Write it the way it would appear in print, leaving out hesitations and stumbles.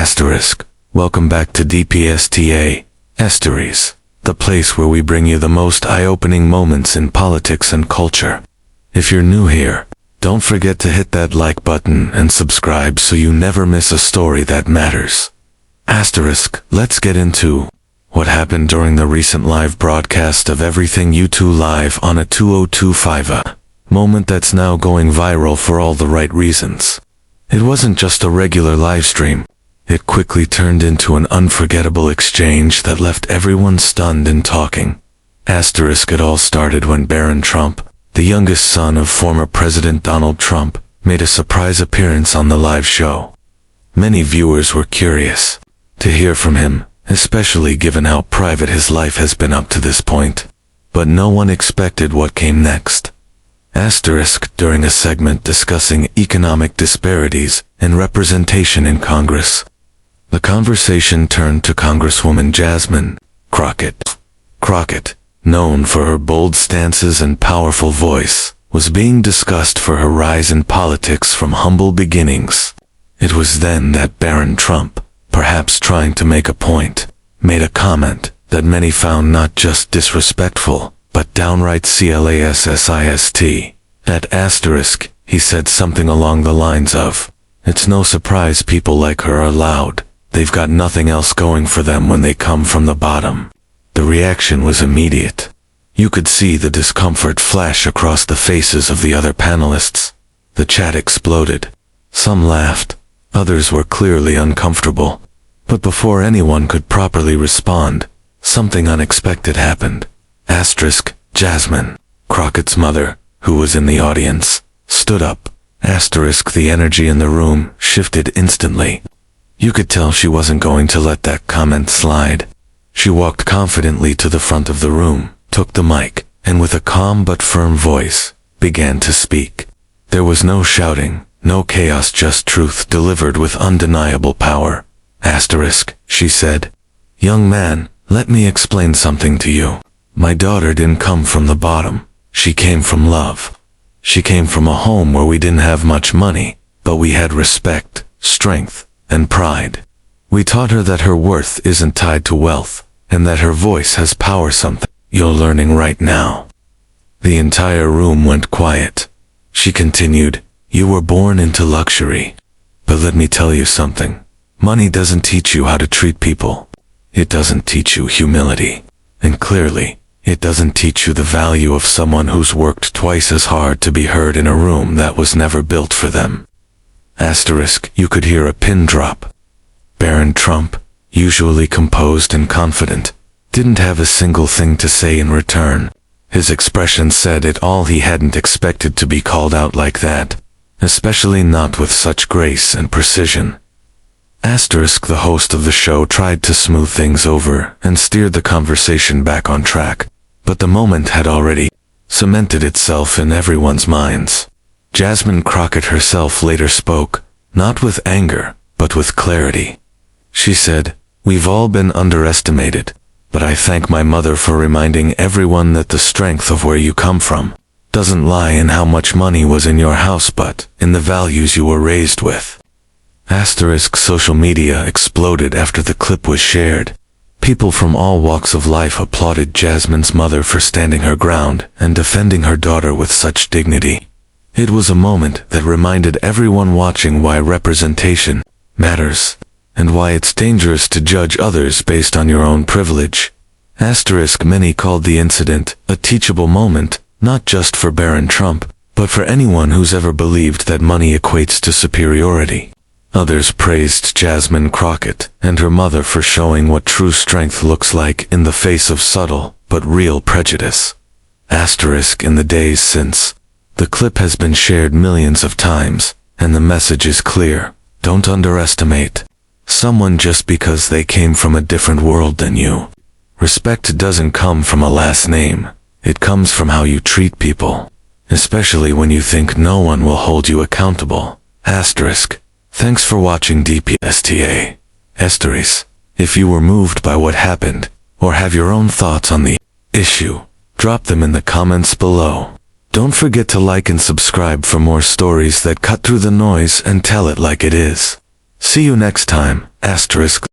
Asterisk. Welcome back to DPSTA, Stories, the place where we bring you the most eye-opening moments in politics and culture. If you're new here, don't forget to hit that like button and subscribe so you never miss a story that matters. Asterisk. Let's get into what happened during the recent live broadcast of Everything YouTu live on a 2025 moment that's now going viral for all the right reasons. It wasn't just a regular live stream. It quickly turned into an unforgettable exchange that left everyone stunned and talking. Asterisk. It all started when Barron Trump, the youngest son of former President Donald Trump, made a surprise appearance on the live show. Many viewers were curious to hear from him, especially given how private his life has been up to this point. But no one expected what came next. Asterisk. During a segment discussing economic disparities and representation in Congress, the conversation turned to Congresswoman Jasmine Crockett. Crockett, known for her bold stances and powerful voice, was being discussed for her rise in politics from humble beginnings. It was then that Barron Trump, perhaps trying to make a point, made a comment that many found not just disrespectful, but downright classist. At Asterisk, he said something along the lines of, "It's no surprise people like her are loud. They've got nothing else going for them when they come from the bottom." The reaction was immediate. You could see the discomfort flash across the faces of the other panelists. The chat exploded. Some laughed. Others were clearly uncomfortable. But before anyone could properly respond, something unexpected happened. Asterisk. Jasmine Crockett's mother, who was in the audience, stood up. Asterisk. The energy in the room shifted instantly. You could tell she wasn't going to let that comment slide. She walked confidently to the front of the room, took the mic, and with a calm but firm voice, began to speak. There was no shouting, no chaos, just truth delivered with undeniable power. Asterisk. She said, "Young man, let me explain something to you. My daughter didn't come from the bottom. She came from love. She came from a home where we didn't have much money, but we had respect, strength, and pride. We taught her that her worth isn't tied to wealth, and that her voice has power, something you're learning right now." The entire room went quiet. She continued, "You were born into luxury. But let me tell you something. Money doesn't teach you how to treat people. It doesn't teach you humility. And clearly, it doesn't teach you the value of someone who's worked twice as hard to be heard in a room that was never built for them." Asterisk. You could hear a pin drop. Barron Trump, usually composed and confident, didn't have a single thing to say in return. His expression said it all. He hadn't expected to be called out like that, especially not with such grace and precision. Asterisk. The host of the show tried to smooth things over and steer the conversation back on track, but the moment had already cemented itself in everyone's minds. Jasmine Crockett herself later spoke, not with anger, but with clarity. She said, "We've all been underestimated, but I thank my mother for reminding everyone that the strength of where you come from doesn't lie in how much money was in your house, but in the values you were raised with." Asterisk. Social media exploded after the clip was shared. People from all walks of life applauded Jasmine's mother for standing her ground and defending her daughter with such dignity. It was a moment that reminded everyone watching why representation matters, and why it's dangerous to judge others based on your own privilege. Asterisk. Many called the incident a teachable moment, not just for Barron Trump, but for anyone who's ever believed that money equates to superiority. Others praised Jasmine Crockett and her mother for showing what true strength looks like in the face of subtle but real prejudice. Asterisk. In the days since, the clip has been shared millions of times, and the message is clear. Don't underestimate someone just because they came from a different world than you. Respect doesn't come from a last name. It comes from how you treat people, especially when you think no one will hold you accountable. Asterisk. Thanks for watching DPSTA. Stories. If you were moved by what happened, or have your own thoughts on the issue, drop them in the comments below. Don't forget to like and subscribe for more stories that cut through the noise and tell it like it is. See you next time. Asterisk.